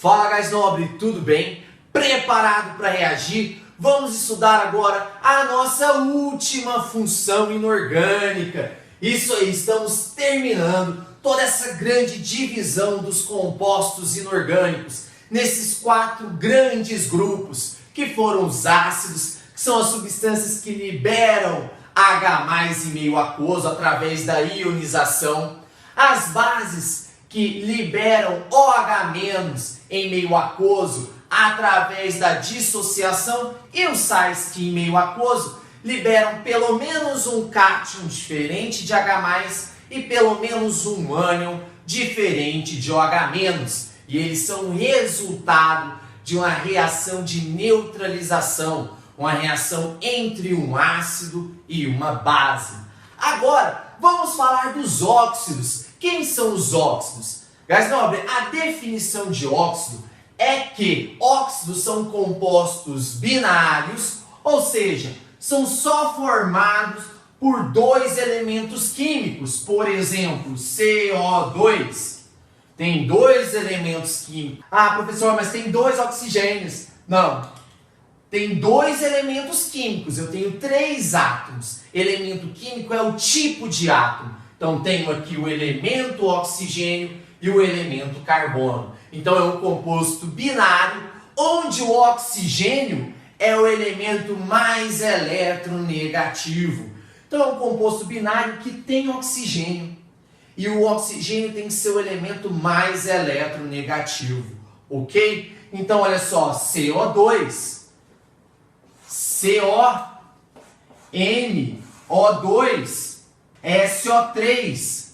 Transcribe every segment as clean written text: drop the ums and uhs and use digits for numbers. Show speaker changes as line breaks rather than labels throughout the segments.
Fala, guys nobre, tudo bem? Preparado para reagir? Vamos estudar agora a nossa última função inorgânica. Isso aí, estamos terminando toda essa grande divisão dos compostos inorgânicos nesses 4 grandes grupos, que foram os ácidos, que são as substâncias que liberam H+ em meio aquoso através da ionização, as bases que liberam OH- em meio aquoso através da dissociação e os sais que em meio aquoso liberam pelo menos um cátion diferente de H+ e pelo menos um ânion diferente de OH-. E eles são resultado de uma reação de neutralização, uma reação entre um ácido e uma base. Agora, vamos falar dos óxidos. Quem são os óxidos? Guys nobre, a definição de óxido é que óxidos são compostos binários, ou seja, são só formados por 2 elementos químicos. Por exemplo, CO2 tem 2 elementos químicos. Ah, professor, mas tem 2 oxigênios. Não, tem 2 elementos químicos, eu tenho 3 átomos. Elemento químico é o tipo de átomo. Então, tenho aqui o elemento oxigênio e o elemento carbono. Então, é um composto binário, onde o oxigênio é o elemento mais eletronegativo. Então, é um composto binário que tem oxigênio. E o oxigênio tem que ser o elemento mais eletronegativo. Ok? Então, olha só, CO2, CO, N, O2, SO3,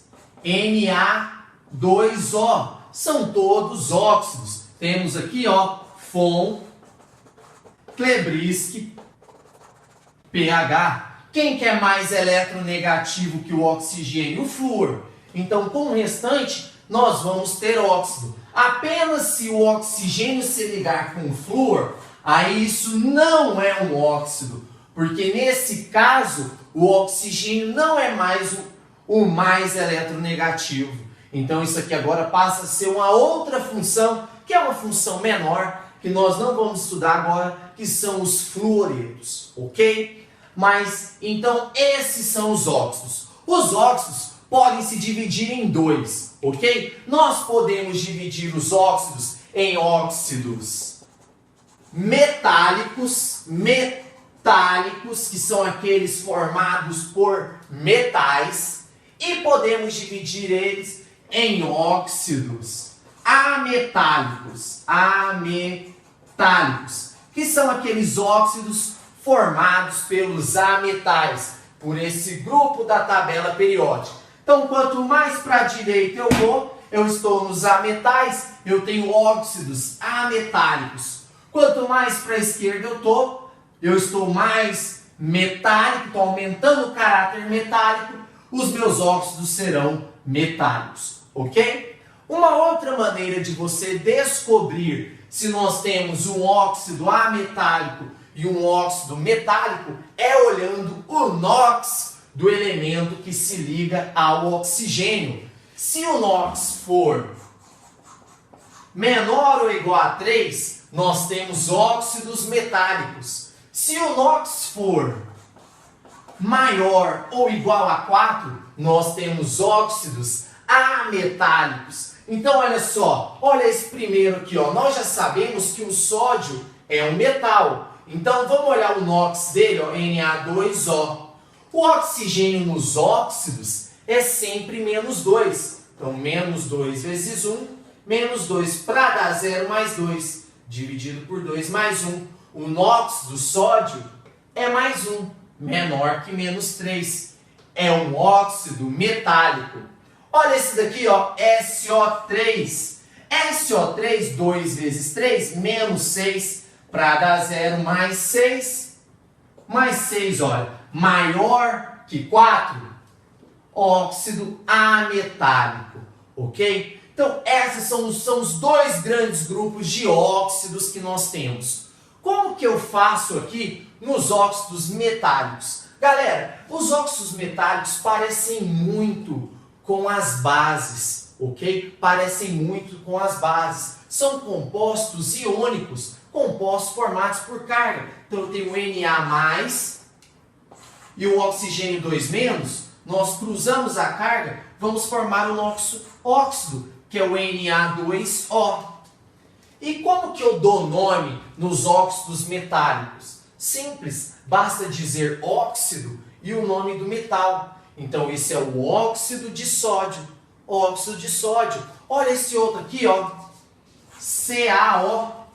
Na2O. São todos óxidos. Temos aqui, ó, Von, Klebrisky, pH. Quem que é mais eletronegativo que o oxigênio? O flúor. Então, com o restante, nós vamos ter óxido. Apenas se o oxigênio se ligar com o flúor, aí isso não é um óxido. Porque nesse caso, o oxigênio não é mais o mais eletronegativo. Então, isso aqui agora passa a ser uma outra função, que é uma função menor, que nós não vamos estudar agora, que são os fluoretos, ok? Mas, então, esses são os óxidos. Os óxidos podem se dividir em 2, ok? Nós podemos dividir os óxidos em óxidos metálicos, que são aqueles formados por metais, e podemos dividir eles em óxidos ametálicos, que são aqueles óxidos formados pelos ametais, por esse grupo da tabela periódica. Então, quanto mais para a direita eu vou, eu estou nos ametais, eu tenho óxidos ametálicos. Quanto mais para a esquerda eu estou mais metálico, estou aumentando o caráter metálico, os meus óxidos serão metálicos, ok? Uma outra maneira de você descobrir se nós temos um óxido ametálico e um óxido metálico é olhando o NOx do elemento que se liga ao oxigênio. Se o NOx for menor ou igual a 3, nós temos óxidos metálicos. Se o NOx for maior ou igual a 4, nós temos óxidos ametálicos. Então, olha só, olha esse primeiro aqui, ó. Nós já sabemos que o sódio é um metal. Então, vamos olhar o NOx dele, ó, Na2O. O oxigênio nos óxidos é sempre menos 2. Então, menos 2 vezes 1, menos 2 para dar 0 mais 2, dividido por 2 mais 1. O NOx do sódio é mais 1, menor que menos 3. É um óxido metálico. Olha esse daqui, ó, SO3. SO3, 2 vezes 3, menos 6, para dar 0 mais 6. Mais 6, olha, maior que 4, óxido ametálico, ok? Então, esses são os 2 grandes grupos de óxidos que nós temos. Como que eu faço aqui nos óxidos metálicos? Galera, os óxidos metálicos parecem muito com as bases, ok? Parecem muito com as bases. são compostos iônicos, compostos formados por carga. Então eu tenho o Na+, e o oxigênio 2-, nós cruzamos a carga, vamos formar o nosso óxido, que é o Na2O. E como que eu dou nome nos óxidos metálicos? Simples, basta dizer óxido e o nome do metal. Então esse é o óxido de sódio. Óxido de sódio. Olha esse outro aqui, ó. CaO.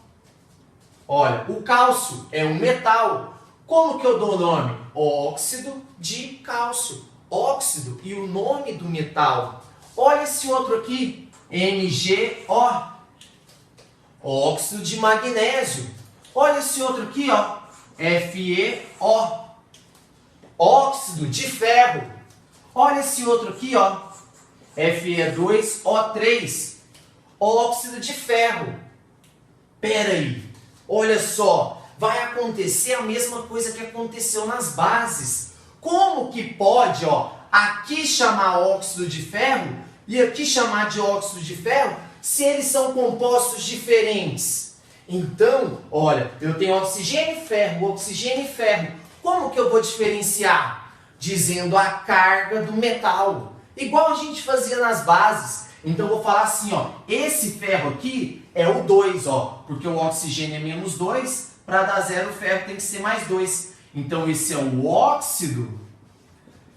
Olha, o cálcio é um metal. Como que eu dou o nome? Óxido de cálcio. Óxido e o nome do metal. Olha esse outro aqui. MgO. Óxido de magnésio. Olha esse outro aqui, ó. FeO. Óxido de ferro. Olha esse outro aqui, ó. Fe2O3. Óxido de ferro. Pera aí. Olha só. Vai acontecer a mesma coisa que aconteceu nas bases. Como que pode, ó, aqui chamar óxido de ferro e aqui chamar de óxido de ferro se eles são compostos diferentes? Então, olha, eu tenho oxigênio e ferro, oxigênio e ferro. Como que eu vou diferenciar? Dizendo a carga do metal. Igual a gente fazia nas bases. Então, eu vou falar assim, ó, esse ferro aqui é o 2, ó, porque o oxigênio é -2, para dar 0 o ferro tem que ser +2. Então, esse é o óxido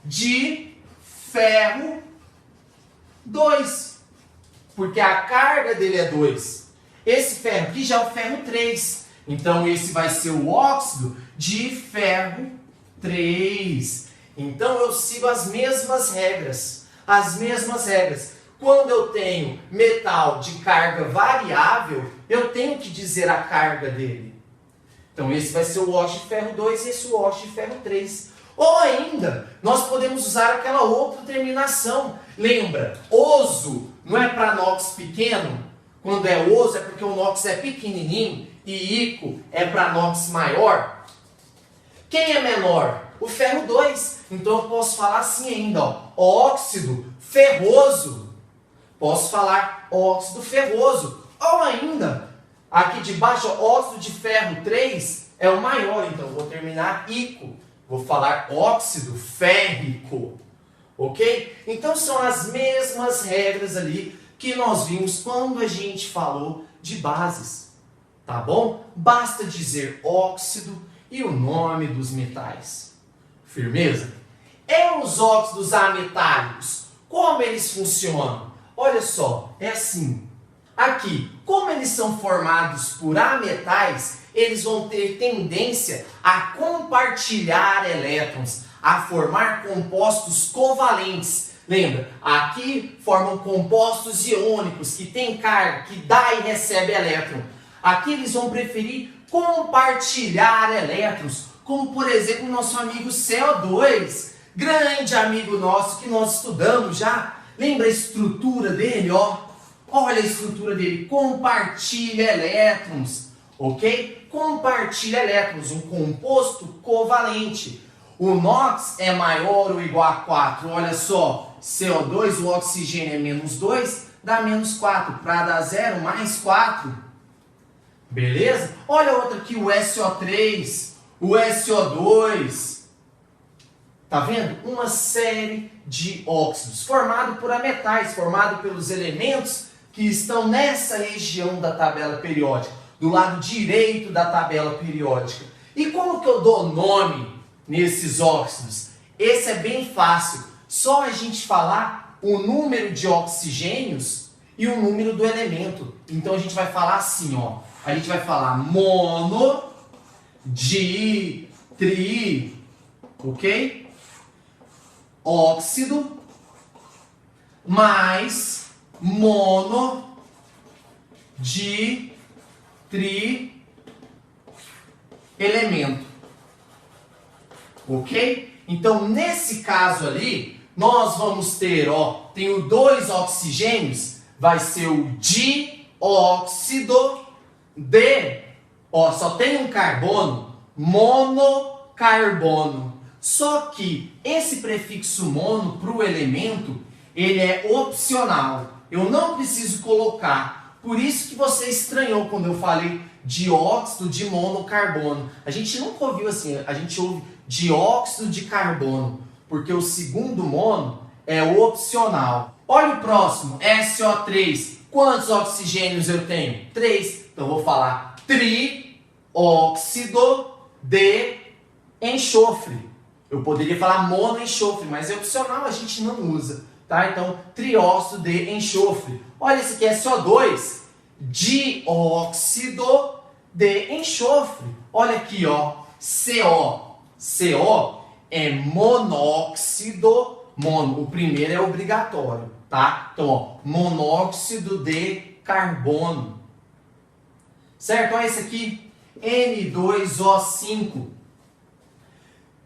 de ferro 2, porque a carga dele é 2. Esse ferro aqui já é o ferro 3. Então, esse vai ser o óxido de ferro 3. Então, eu sigo as mesmas regras. As mesmas regras. Quando eu tenho metal de carga variável, eu tenho que dizer a carga dele. Então, esse vai ser o óxido de ferro 2 e esse o óxido de ferro 3. Ou ainda, nós podemos usar aquela outra terminação. Lembra? Oso não é para NOx pequeno? Quando é oso é porque o NOx é pequenininho e ico é para NOx maior. Quem é menor? O ferro 2. Então eu posso falar assim ainda, ó, óxido ferroso. Posso falar óxido ferroso. Ou ainda, aqui de baixo, óxido de ferro 3 é o maior. Então eu vou terminar ico. Vou falar óxido férrico. Ok? Então são as mesmas regras ali que nós vimos quando a gente falou de bases. Tá bom? Basta dizer óxido e o nome dos metais. Firmeza? E os óxidos ametálicos? Como eles funcionam? Olha só, é assim. Aqui, como eles são formados por ametais, eles vão ter tendência a compartilhar elétrons, a formar compostos covalentes. Lembra? Aqui formam compostos iônicos que têm carga, que dá e recebe elétron. Aqui eles vão preferir compartilhar elétrons, como por exemplo o nosso amigo CO2, grande amigo nosso que nós estudamos já. Lembra a estrutura dele, ó? Olha a estrutura dele, compartilha elétrons, ok? Compartilha elétrons, um composto covalente. O NOx é maior ou igual a 4, olha só, CO2, o oxigênio é -2, dá -4, para dar 0, mais 4. Beleza? Olha outro aqui, o SO3, o SO2. Tá vendo? Uma série de óxidos, formado por ametais, formado pelos elementos que estão nessa região da tabela periódica, do lado direito da tabela periódica. E como que eu dou nome nesses óxidos? Esse é bem fácil, só a gente falar o número de oxigênios e o número do elemento. Então a gente vai falar assim, ó. A gente vai falar mono, di, tri, ok? Óxido mais mono, di, tri, elemento. Ok? Então, nesse caso ali, nós vamos ter, ó, tenho 2 oxigênios, vai ser o dióxido de, ó, só tem um carbono, monocarbono. Só que esse prefixo mono para o elemento, ele é opcional. Eu não preciso colocar. Por isso que você estranhou quando eu falei dióxido de monocarbono. A gente nunca ouviu assim, a gente ouve dióxido de carbono, porque o segundo mono é opcional. Olha o próximo, SO3. Quantos oxigênios eu tenho? 3. Então eu vou falar trióxido de enxofre. Eu poderia falar monoenxofre, mas é opcional, a gente não usa. Tá? Então, trióxido de enxofre. Olha, esse aqui é CO2. Dióxido de enxofre. Olha aqui, ó. CO. CO é monóxido. O primeiro é obrigatório, tá? Então, ó, monóxido de carbono. Certo? Olha esse aqui. N2O5.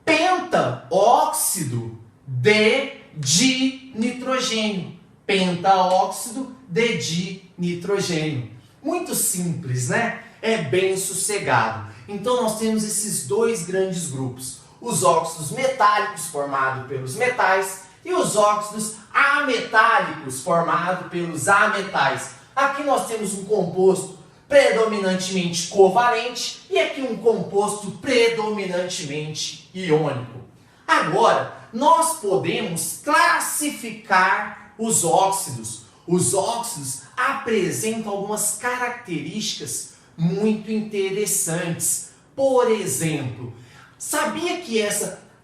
Pentaóxido de dinitrogênio. Pentaóxido de dinitrogênio. Muito simples, né? É bem sossegado. Então nós temos esses dois grandes grupos. Os óxidos metálicos, formados pelos metais, e os óxidos ametálicos, formados pelos ametais. Aqui nós temos um composto predominantemente covalente e aqui um composto predominantemente iônico. Agora, nós podemos classificar os óxidos. Os óxidos apresentam algumas características muito interessantes. Por exemplo, sabia que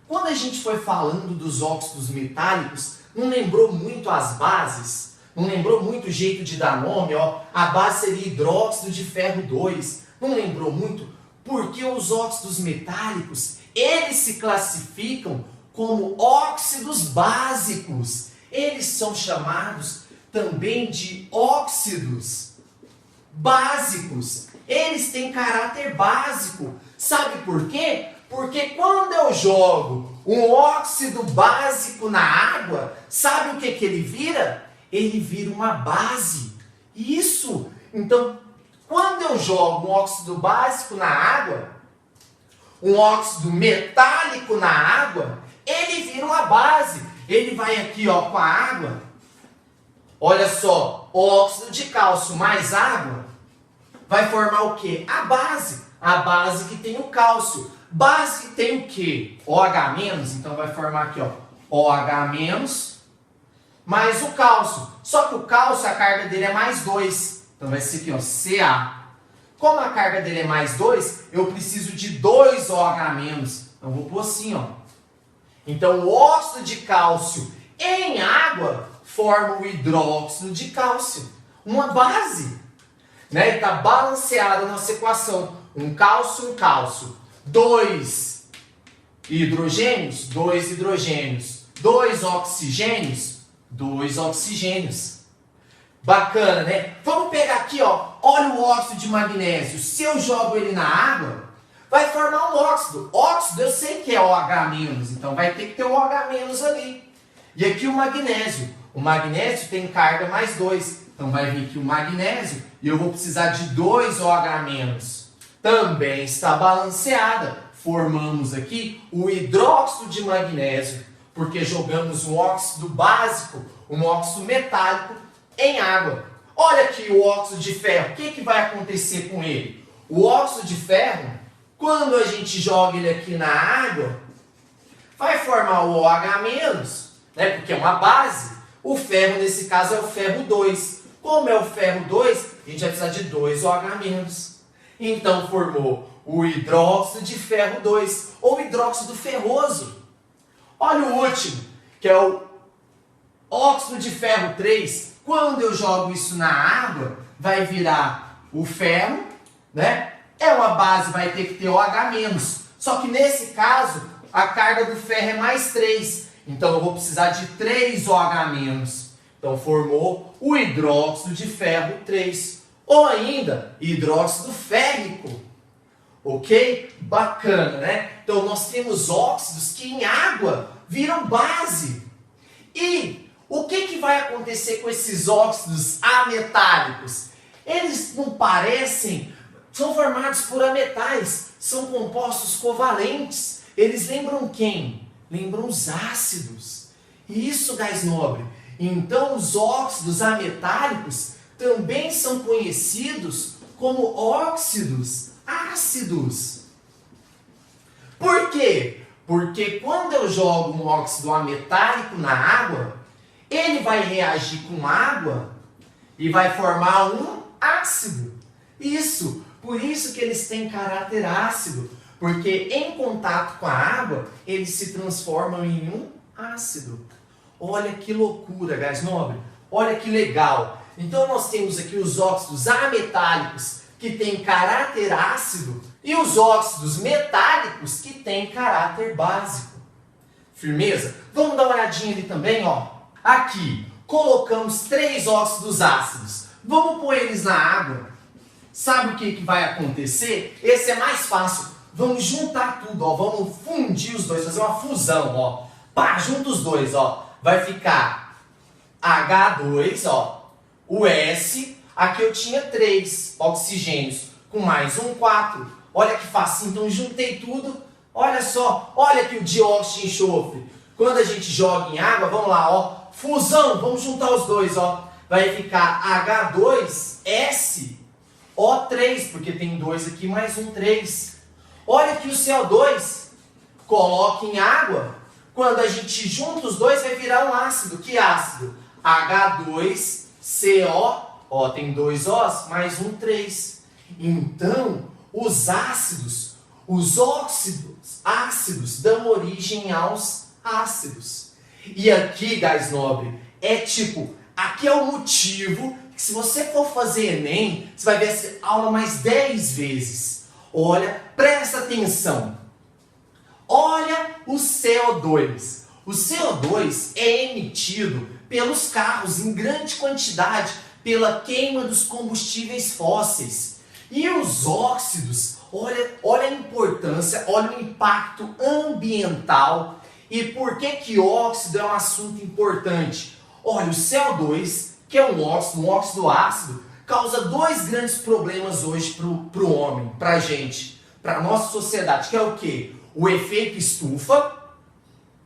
quando a gente foi falando dos óxidos metálicos, não lembrou muito as bases? Não lembrou muito o jeito de dar nome? Ó? A base seria hidróxido de ferro 2. Não lembrou muito? Porque os óxidos metálicos, eles se classificam como óxidos básicos. Eles são chamados também de óxidos básicos. Eles têm caráter básico. Sabe por quê? Porque quando eu jogo um óxido básico na água, sabe o que ele vira? Ele vira uma base. Isso! Então, quando eu jogo um óxido básico na água, um óxido metálico na água, ele vira uma base. Ele vai aqui, ó, com a água. Olha só, óxido de cálcio mais água vai formar o quê? A base. A base que tem o cálcio. Base que tem o quê? OH-, então vai formar aqui, ó, OH- mais o cálcio. Só que o cálcio, a carga dele é mais 2. Então vai ser aqui, ó, Ca. Como a carga dele é mais 2, eu preciso de 2 OH-. Então vou pôr assim, ó. Então o óxido de cálcio em água forma o hidróxido de cálcio. Uma base. Né? Está balanceada a nossa equação. Um cálcio. 2 hidrogênios. 2 oxigênios. 2 oxigênios. Bacana, né? Vamos pegar aqui, ó. Olha o óxido de magnésio. Se eu jogo ele na água, vai formar um óxido. Óxido eu sei que é OH-, então vai ter que ter um OH- ali. E aqui o magnésio. O magnésio tem carga mais 2. Então vai vir aqui o magnésio e eu vou precisar de 2 OH-. Também está balanceada. Formamos aqui o hidróxido de magnésio, porque jogamos um óxido básico, um óxido metálico, em água. Olha aqui o óxido de ferro. O que vai acontecer com ele? O óxido de ferro, quando a gente joga ele aqui na água, vai formar o OH-, né? Porque é uma base. O ferro, nesse caso, é o ferro 2. Como é o ferro 2, a gente vai precisar de 2 OH-. Então, formou o hidróxido de ferro 2, ou hidróxido ferroso. Olha o último, que é o óxido de ferro 3. Quando eu jogo isso na água, vai virar o ferro, né? É uma base, vai ter que ter OH-. Só que nesse caso, a carga do ferro é mais 3. Então eu vou precisar de 3 OH-. Então formou o hidróxido de ferro 3. Ou ainda, hidróxido férrico. Ok? Bacana, né? Então nós temos óxidos que em água viram base. E o que vai acontecer com esses óxidos ametálicos? Eles não parecem, são formados por ametais, são compostos covalentes. Eles lembram quem? Lembram os ácidos. Isso, gás nobre. Então os óxidos ametálicos também são conhecidos como óxidos ácidos. Por quê? Porque quando eu jogo um óxido ametálico na água, ele vai reagir com água e vai formar um ácido. Isso, por isso que eles têm caráter ácido, porque em contato com a água, eles se transformam em um ácido. Olha que loucura, gás nobre. Olha que legal. Então nós temos aqui os óxidos ametálicos que têm caráter ácido e os óxidos metálicos que têm caráter básico. Firmeza? Vamos dar uma olhadinha ali também, ó. Aqui, colocamos 3 óxidos ácidos. Vamos pôr eles na água. Sabe o que vai acontecer? Esse é mais fácil. Vamos juntar tudo, ó. Vamos fundir os dois, fazer uma fusão, ó. Pá, junta os dois, ó. Vai ficar H2, ó. O S. Aqui eu tinha 3 oxigênios. Com mais um, 4. Olha que facinho. Então juntei tudo. Olha só. Olha aqui o dióxido de enxofre. Quando a gente joga em água, vamos lá, ó. Fusão. Vamos juntar os dois, ó. Vai ficar H2SO3. Porque tem 2 aqui, mais um 3. Olha aqui o CO2. Coloca em água. Quando a gente junta os dois, vai virar um ácido. Que ácido? H2CO. Ó, tem 2 Os, mais um 3. Então, os ácidos, os óxidos ácidos, dão origem aos ácidos. E aqui, gás nobre, é tipo, aqui é o motivo que se você for fazer Enem, você vai ver essa aula mais 10 vezes. Olha, presta atenção. Olha o CO2. O CO2 é emitido pelos carros em grande quantidade pela queima dos combustíveis fósseis. E os óxidos, olha a importância, olha o impacto ambiental. E por que óxido é um assunto importante? Olha, o CO2, que é um óxido ácido, causa 2 grandes problemas hoje para o homem, para a gente, para a nossa sociedade, que é o quê? O efeito estufa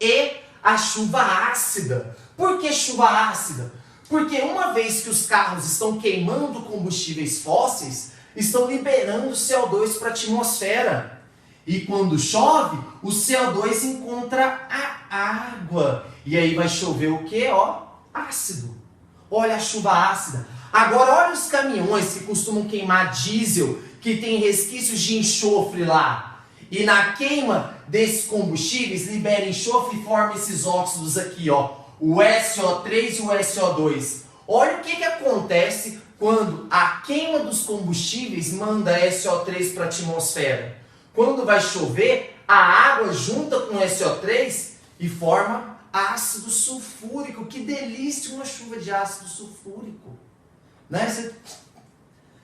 e a chuva ácida. Por que chuva ácida? Porque uma vez que os carros estão queimando combustíveis fósseis, estão liberando CO2 para a atmosfera. E quando chove, o CO2 encontra a água. E aí vai chover o quê? Ó, ácido. Olha a chuva ácida. Agora olha os caminhões que costumam queimar diesel, que tem resquícios de enxofre lá. E na queima desses combustíveis, libera enxofre e forma esses óxidos aqui, ó. O SO3 e o SO2. Olha o que acontece quando a queima dos combustíveis manda SO3 para a atmosfera. Quando vai chover, a água junta com SO3 e forma ácido sulfúrico. Que delícia uma chuva de ácido sulfúrico. Né?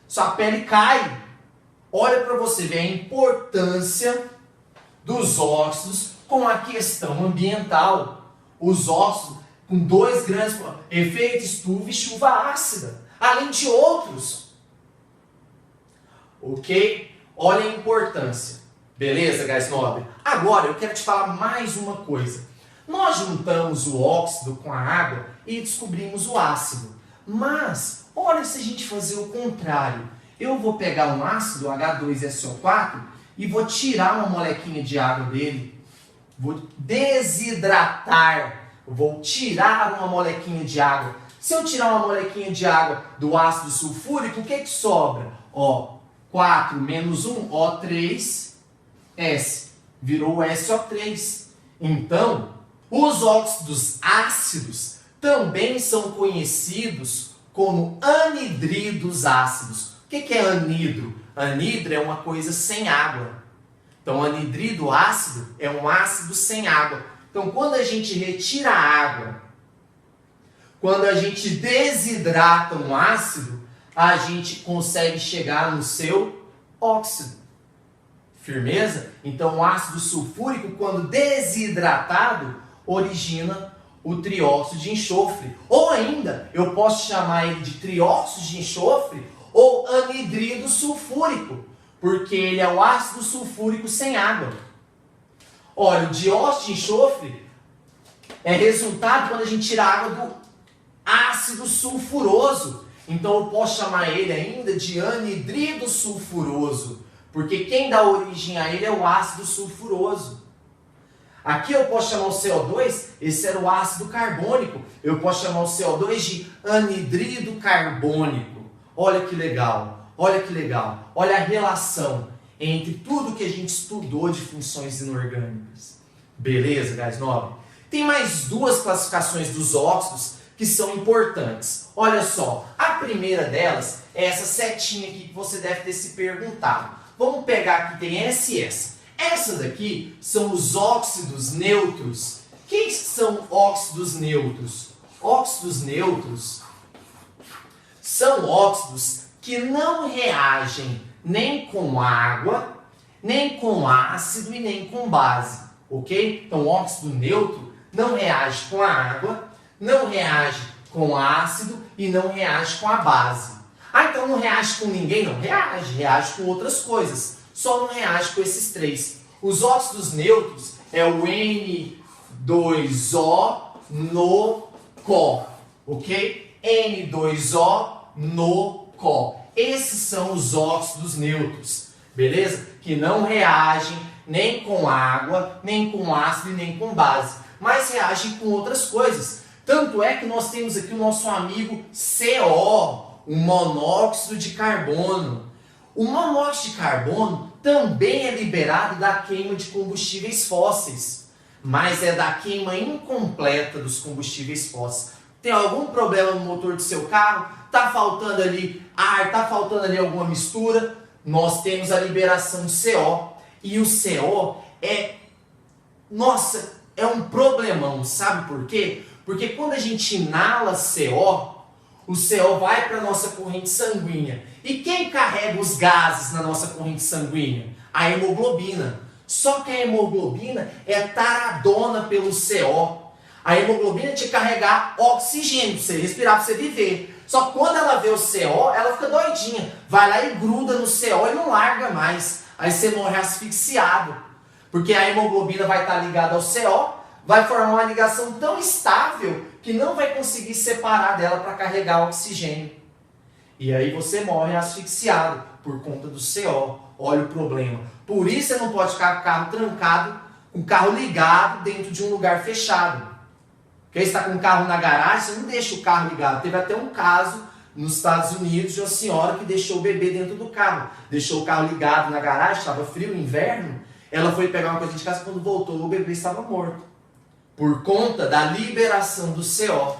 Sua pele cai. Olha para você ver a importância dos óxidos com a questão ambiental. Os óxidos com 2 grandes efeito estufa e chuva ácida, além de outros. Ok? Olha a importância. Beleza, gás nobre? Agora eu quero te falar mais uma coisa. Nós juntamos o óxido com a água e descobrimos o ácido. Mas, olha se a gente fazer o contrário. Eu vou pegar um ácido, H2SO4, e vou tirar uma molequinha de água dele. Vou desidratar. Vou tirar uma molequinha de água. Se eu tirar uma molequinha de água do ácido sulfúrico, o que sobra? Ó, 4 menos 1, O3, S. Virou o SO3. Então, os óxidos ácidos também são conhecidos como anidridos ácidos. O que é anidro? Anidro é uma coisa sem água. Então, anidrido ácido é um ácido sem água. Então, quando a gente retira a água, quando a gente desidrata um ácido, a gente consegue chegar no seu óxido. Firmeza? Então, o ácido sulfúrico, quando desidratado, origina o trióxido de enxofre. Ou ainda, eu posso chamar ele de trióxido de enxofre ou anidrido sulfúrico, porque ele é o ácido sulfúrico sem água. Olha, o dióxido de enxofre é resultado quando a gente tira a água do ácido sulfuroso. Então eu posso chamar ele ainda de anidrido sulfuroso, porque quem dá origem a ele é o ácido sulfuroso. Aqui eu posso chamar o CO2, esse era o ácido carbônico, eu posso chamar o CO2 de anidrido carbônico. Olha que legal, olha que legal, olha a relação entre tudo que a gente estudou de funções inorgânicas. Beleza, gás nobre? Tem mais duas classificações dos óxidos que são importantes. Olha só, a primeira delas é essa setinha aqui que você deve ter se perguntado. Vamos pegar aqui, tem SS. Essas daqui são os óxidos neutros. Quem são óxidos neutros? Óxidos neutros são óxidos que não reagem nem com água, nem com ácido e nem com base. Ok? Então, o óxido neutro não reage com a água, não reage com ácido e não reage com a base. Ah, então não reage com ninguém? Não reage, reage com outras coisas. Só não reage com esses três. Os óxidos neutros é o N2O no CO, ok? N2O no CO. Esses são os óxidos neutros, beleza? Que não reagem nem com água, nem com ácido e nem com base, mas reagem com outras coisas. Tanto é que nós temos aqui o nosso amigo CO, o monóxido de carbono. O monóxido de carbono também é liberado da queima de combustíveis fósseis, mas é da queima incompleta dos combustíveis fósseis. Tem algum problema no motor do seu carro? Está faltando ali ar, está faltando ali alguma mistura? Nós temos a liberação de CO. E o CO é, nossa, é um problemão, sabe por quê? Porque quando a gente inala CO, o CO vai para a nossa corrente sanguínea. E quem carrega os gases na nossa corrente sanguínea? A hemoglobina. Só que a hemoglobina é taradona pelo CO. A hemoglobina te carregar oxigênio para você respirar, para você viver. Só que quando ela vê o CO, ela fica doidinha. Vai lá e gruda no CO e não larga mais. Aí você morre asfixiado. Porque a hemoglobina vai estar ligada ao CO, vai formar uma ligação tão estável que não vai conseguir separar dela para carregar oxigênio. E aí você morre asfixiado por conta do CO. Olha o problema. Por isso você não pode ficar com o carro trancado, com o carro ligado dentro de um lugar fechado. Porque você está com o carro na garagem, você não deixa o carro ligado. Teve até um caso nos Estados Unidos de uma senhora que deixou o bebê dentro do carro. Deixou o carro ligado na garagem, estava frio, inverno. Ela foi pegar uma coisa de casa, quando voltou o bebê estava morto. Por conta da liberação do CO,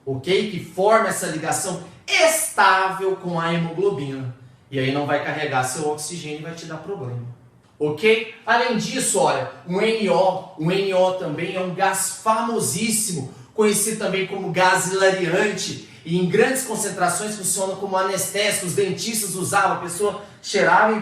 ok? Que forma essa ligação estável com a hemoglobina. E aí não vai carregar seu oxigênio e vai te dar problema. Ok? Além disso, olha, o NO também é um gás famosíssimo, conhecido também como gás hilariante, e em grandes concentrações funciona como anestésico. Os dentistas usavam, a pessoa cheirava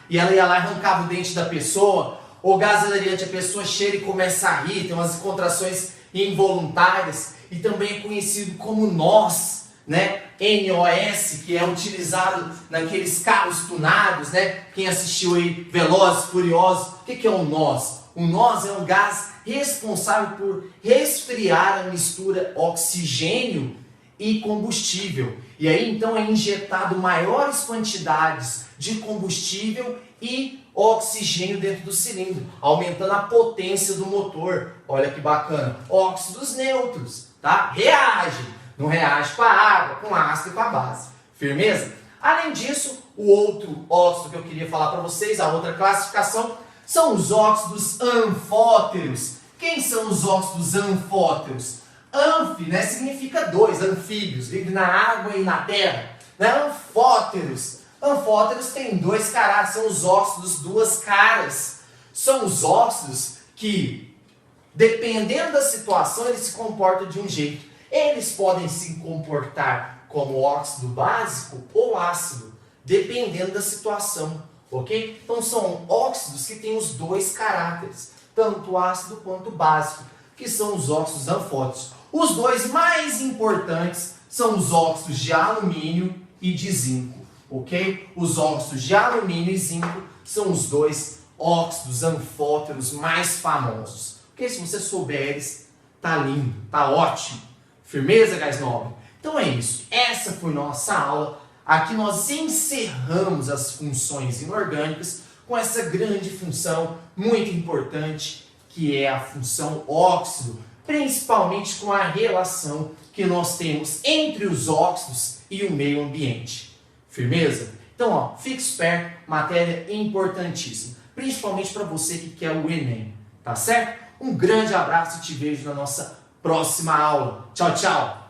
e ela ia lá e arrancava o dente da pessoa. O gás hilariante, a pessoa cheira e começa a rir, tem umas contrações involuntárias, e também é conhecido como NOS, né? NOS, que é utilizado naqueles carros tunados, né? Quem assistiu aí Velozes, Furiosos, o que é o NOS? O NOS é um gás responsável por resfriar a mistura oxigênio e combustível. E aí então é injetado maiores quantidades de combustível e oxigênio dentro do cilindro, aumentando a potência do motor. Olha que bacana. Óxidos neutros, tá? Reagem. Não reage com a água, com ácido e com a base. Firmeza? Além disso, o outro óxido que eu queria falar para vocês, a outra classificação, são os óxidos anfóteros. Quem são os óxidos anfóteros? Anfi, né, significa dois, anfíbios, vivem na água e na terra. Né? Anfóteros. Anfóteros têm dois caráteres, são os óxidos duas caras. São os óxidos que, dependendo da situação, eles se comportam de um jeito. Eles podem se comportar como óxido básico ou ácido, dependendo da situação, ok? Então são óxidos que têm os dois caráteres, tanto ácido quanto básico, que são os óxidos anfóteros. Os dois mais importantes são os óxidos de alumínio e de zinco, ok? Os óxidos de alumínio e zinco são os dois óxidos anfóteros mais famosos. Porque se você souber eles, tá lindo, tá ótimo. Firmeza, gás nobre? Então é isso, essa foi nossa aula. Aqui nós encerramos as funções inorgânicas com essa grande função muito importante, que é a função óxido, principalmente com a relação que nós temos entre os óxidos e o meio ambiente. Firmeza? Então, ó, fique esperto, matéria importantíssima, principalmente para você que quer o Enem, tá certo? Um grande abraço e te vejo na nossa próxima aula. Tchau, tchau!